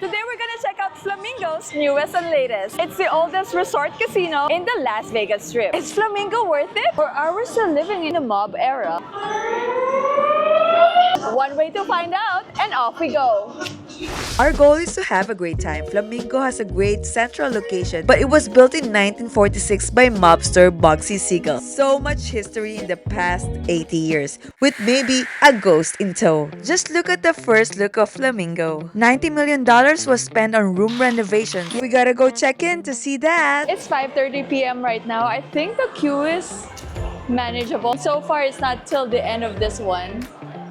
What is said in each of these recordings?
Today we're gonna check out Flamingo's newest and latest. It's the oldest resort casino in the Las Vegas Strip. Is Flamingo worth it? Or are we still living in the mob era? One way to find out, and off we go. Our goal is to have a great time. Flamingo has a great central location, but it was built in 1946 by mobster Bugsy Siegel. So much history in the past 80 years, with maybe a ghost in tow. Just look at the first look of Flamingo. $90 million was spent on room renovations. We gotta go check in to see that. It's 5:30 p.m. right now. I think the queue is manageable. So far, it's not till the end of this one.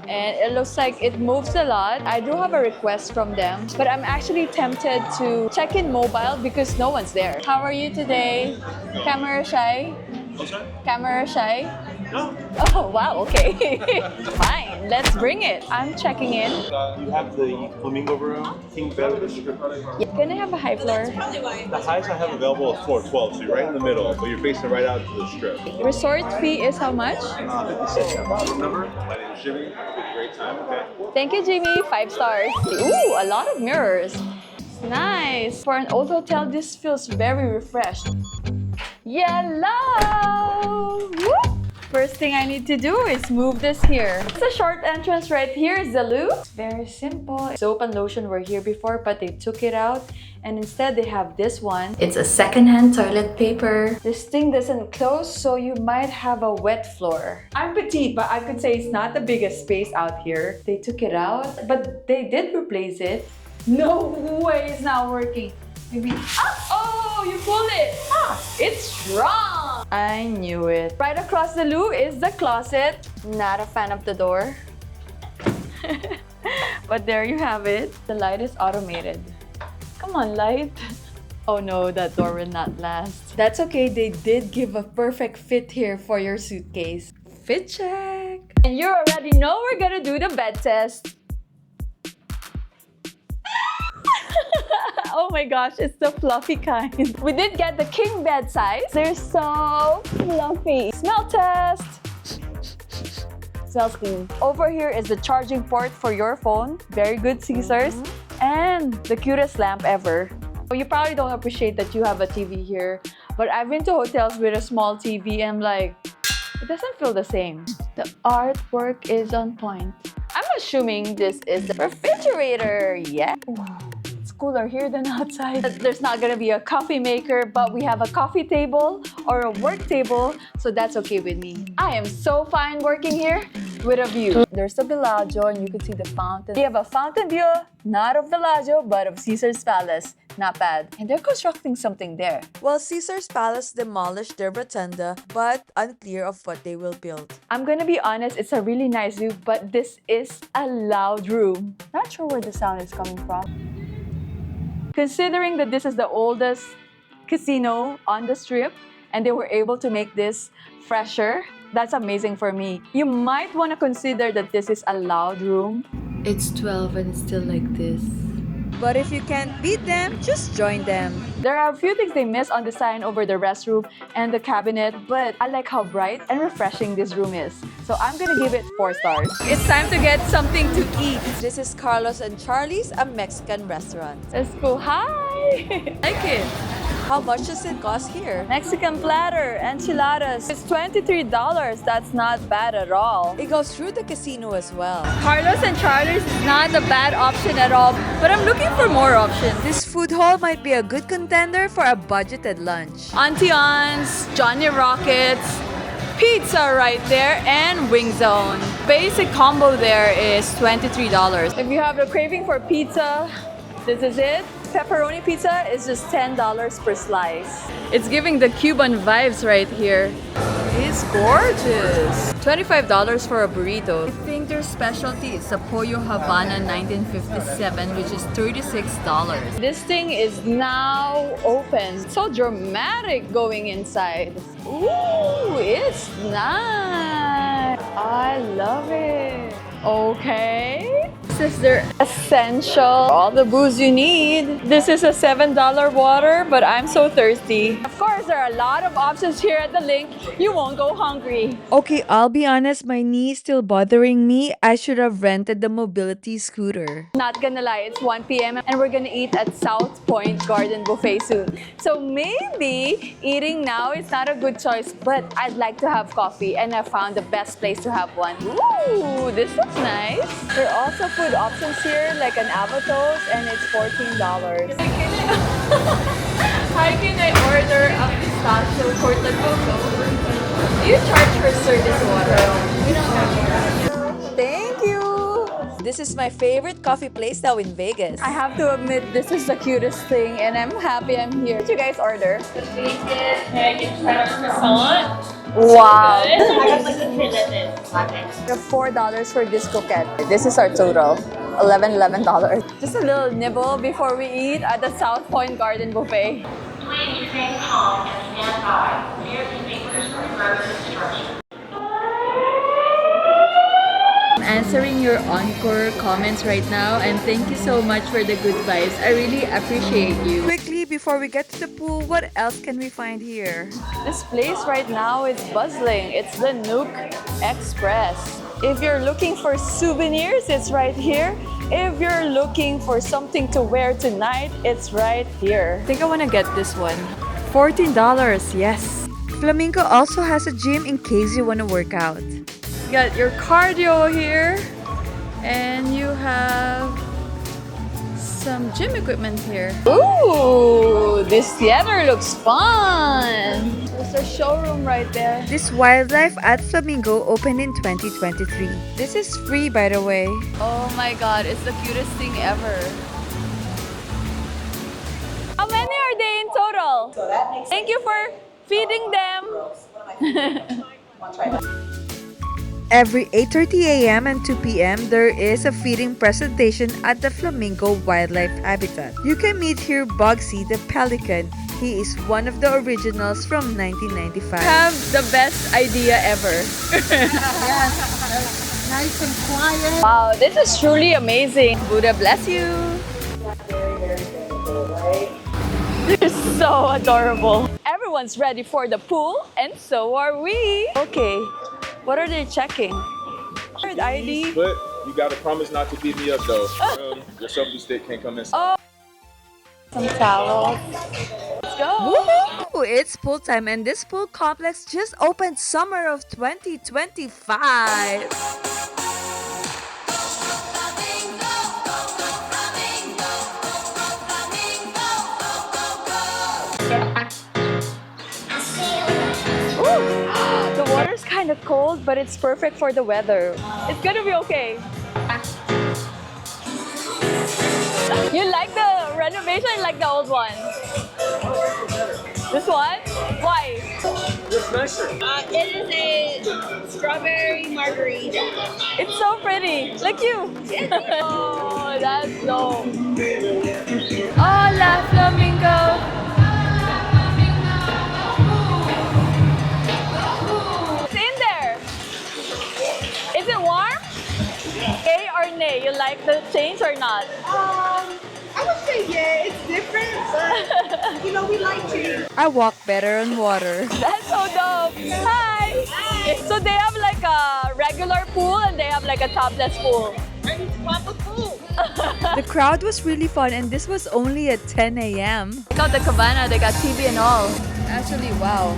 And it looks like it moves a lot. I do have a request from them, but I'm actually tempted to check in mobile because no one's there. How are you today? Camera shy? Camera shy? No. Oh, wow, okay. Fine, let's bring it. I'm checking in. You have the Flamingo room, king bed with a strip. Can I have a high floor? The highest I have available is floor 12, so you're right in the middle, but you're facing right out to the strip. Resort fee is how much? 56. Room number. My name is Jimmy. Have a great time, okay? Thank you, Jimmy. 5 stars. Ooh, a lot of mirrors. Nice. For an old hotel, this feels very refreshed. Yellow! Woo! First thing I need to do is move this here. It's a short entrance right here. Is the loo. It's very simple. Soap and lotion were here before, but they took it out. And instead, they have this one. It's a secondhand toilet paper. This thing doesn't close, so you might have a wet floor. I'm petite, but I could say it's not the biggest space out here. They took it out, but they did replace it. No way it's not working. Maybe, oh, you pull it. It's strong. I knew it. Right across the loo is the closet. Not a fan of the door. But there you have it. The light is automated. Come on, light. Oh no, that door will not last. That's okay, they did give a perfect fit here for your suitcase. Fit check. And you already know we're gonna do the bed test. Oh my gosh, it's the fluffy kind. We did get the king bed size. They're so fluffy. Smell test. Smells clean. Over here is the charging port for your phone. Very good scissors. And the cutest lamp ever. You probably don't appreciate that you have a TV here, but I've been to hotels with a small TV and I'm like, it doesn't feel the same. The artwork is on point. I'm assuming this is the refrigerator. Yeah. Cooler here than outside. There's not gonna be a coffee maker, but we have a coffee table or a work table, so that's okay with me. I am so fine working here with a view. There's the Bellagio and you can see the fountain. We have a fountain view, not of Bellagio, but of Caesar's Palace. Not bad. And they're constructing something there. Well, Caesar's Palace demolished their rotunda, but unclear of what they will build. I'm gonna be honest, it's a really nice view, but this is a loud room. Not sure where the sound is coming from. Considering that this is the oldest casino on the strip and they were able to make this fresher, that's amazing for me. You might want to consider that this is a loud room. It's 12 and it's still like this. But if you can't beat them, just join them. There are a few things they missed on the sign over the restroom and the cabinet, but I like how bright and refreshing this room is. So I'm gonna give it 4 stars. It's time to get something to eat. This is Carlos and Charlie's, a Mexican restaurant. Let's go. Hi! Like it. How much does it cost here? Mexican platter, enchiladas. It's $23. That's not bad at all. It goes through the casino as well. Carlos and Charlie's is not a bad option at all, but I'm looking for more options. This food hall might be a good contender for a budgeted lunch. Auntie Anne's, Johnny Rockets, pizza right there, and Wing Zone. Basic combo there is $23. If you have a craving for pizza, this is it. Pepperoni pizza is just $10 per slice. It's giving the Cuban vibes right here. It's gorgeous. $25 for a burrito. I think their specialty is the Pollo Havana 1957, which is $36. This thing is now open. So dramatic going inside. Ooh, it's nice. I love it. Okay. This is their essential, all the booze you need. This is a $7 water, but I'm so thirsty. Of course, there are a lot of options here at the link. You won't go hungry. Okay, I'll be honest, my knee is still bothering me. I should have rented the mobility scooter. Not gonna lie, it's 1 p.m. and we're gonna eat at South Point Garden Buffet soon. So maybe eating now is not a good choice, but I'd like to have coffee and I found the best place to have one. Ooh, this looks nice. There are also food options here like an avocado and it's $14. How can I order a pistachio for the cocoa? Do you charge for service water? We don't have. Thank you. This is my favorite coffee place now in Vegas. I have to admit, this is the cutest thing, and I'm happy I'm here. What did you guys order? Wow. I got like the presented latte. We have $4 for this coquette. This is our total. $11. Just a little nibble before we eat at the South Point Garden Buffet. Please remain calm and stand by. We are speakers for further instructions. I'm answering your encore comments right now, and thank you so much for the good vibes. I really appreciate you. Quickly, before we get to the pool, what else can we find here? This place right now is bustling. It's the Nook Express. If you're looking for souvenirs, it's right here. If you're looking for something to wear tonight, it's right here. I think I want to get this one. $14, yes. Flamingo also has a gym in case you want to work out. You got your cardio here, and you have some gym equipment here. Ooh, this theater looks fun. There's a showroom right there. This wildlife at Flamingo opened in 2023. This is free, by the way. Oh my god, it's the cutest thing ever. How many are they in total? Thank you for feeding them. Every 8:30 a.m. and 2 p.m. there is a feeding presentation at the Flamingo Wildlife Habitat. You can meet here Bugsy the pelican. He is one of the originals from 1995. Have the best idea ever. Nice and quiet. Wow, this is truly amazing. Buddha bless you. They're so adorable. Everyone's ready for the pool, and so are we. Okay, what are they checking? ID? But you gotta promise not to beat me up though. Your selfie stick can't come inside. Oh, some towels. Let's go. Woohoo! It's pool time, and this pool complex just opened summer of 2025. The water's kind of cold, but it's perfect for the weather. It's gonna be okay. You like the renovation or like the old one? This one? Why? It is a strawberry margarita. It's so pretty. Like you. Oh, that's dope. Hola, Flamingo. Is it warm? Yay or nay? You like the change or not? I would say yeah, it's different, but you know, we like to. I walk better on water. That's so dope. Hi. So they have like a regular pool and they have like a topless pool. Ready to pop a pool. The crowd was really fun, and this was only at 10 a.m. Got the cabana, they got TV and all. Actually, wow.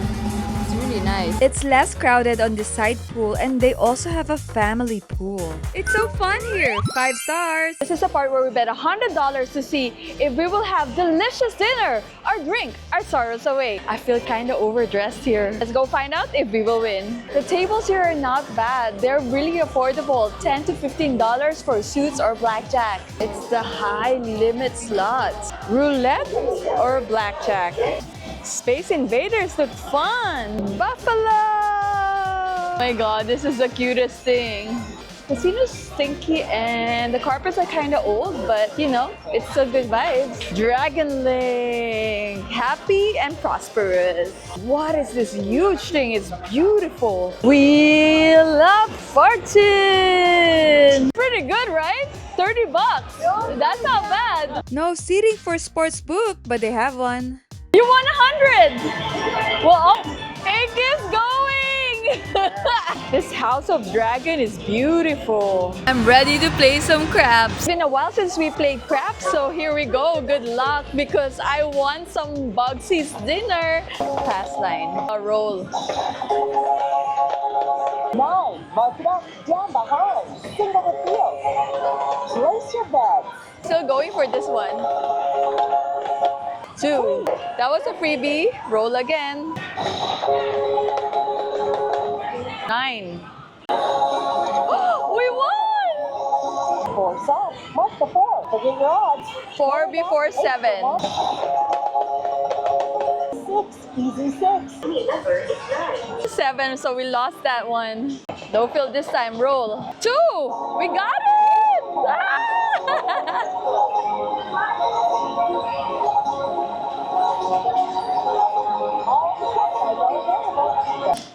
It's really nice. It's less crowded on the side pool, and they also have a family pool. It's so fun here. 5 stars. This is the part where we bet $100 to see if we will have delicious dinner or drink our sorrows away. I feel kind of overdressed here. Let's go find out if we will win. The tables here are not bad. They're really affordable. $10 to $15 for suits or blackjack. It's the high limit slots. Roulette or blackjack. Space Invaders look fun! Buffalo! Oh my god, this is the cutest thing. Casino's stinky and the carpets are kind of old, but you know, it's still good vibes. Dragon Link! Happy and prosperous. What is this huge thing? It's beautiful. Wheel of Fortune! Pretty good, right? 30 bucks. That's not bad. No seating for sportsbook, but they have one. You won 100. Well, it keeps going. This House of Dragon is beautiful. I'm ready to play some craps. It's been a while since we played craps, so here we go. Good luck because I want some Bugsy's dinner. Pass line. A roll. 9, mark it up, down behind, single the field. Place your bets. Still going for this one. 2. That was a freebie. Roll again. 9. We won! 4 set, mark the 4, forget your odds. 4 before 7. 6, easy 6. 7, so we lost that one. No field this time. Roll. 2. We got it! Ah!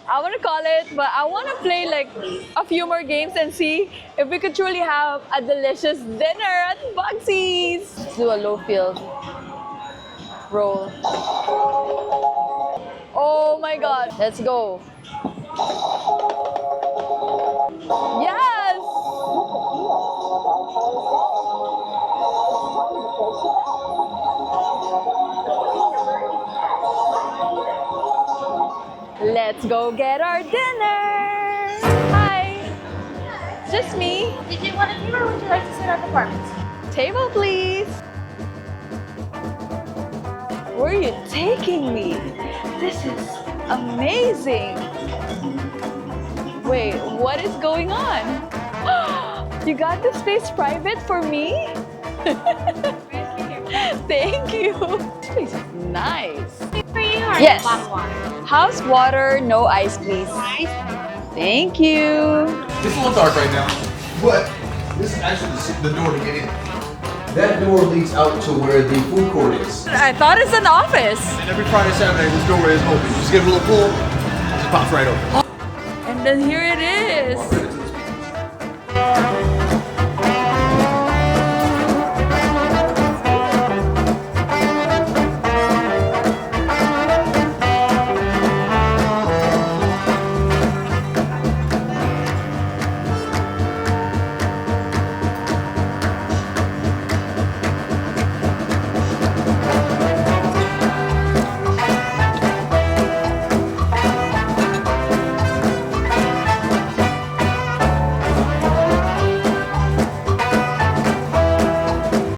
I want to call it, but I want to play like a few more games and see if we could truly have a delicious dinner at Bugsy's. Let's do a low field. Roll. Oh my god. Let's go. Yes! Let's go get our dinner. Hi. Just me. Did you want a table or would you like to sit at the apartments? Table, please. Where are you taking me? This is amazing. Wait, what is going on? You got the space private for me? Thank you. This place is nice. For you or Yes. bottled water? House water, no ice, please. Thank you. It's a little dark right now, but this is actually the door to get in. That door leads out to where the food court is. I thought it's an office. And every Friday, Saturday, this door is open. Just give it a little pull, it just pops right open. And then here it is.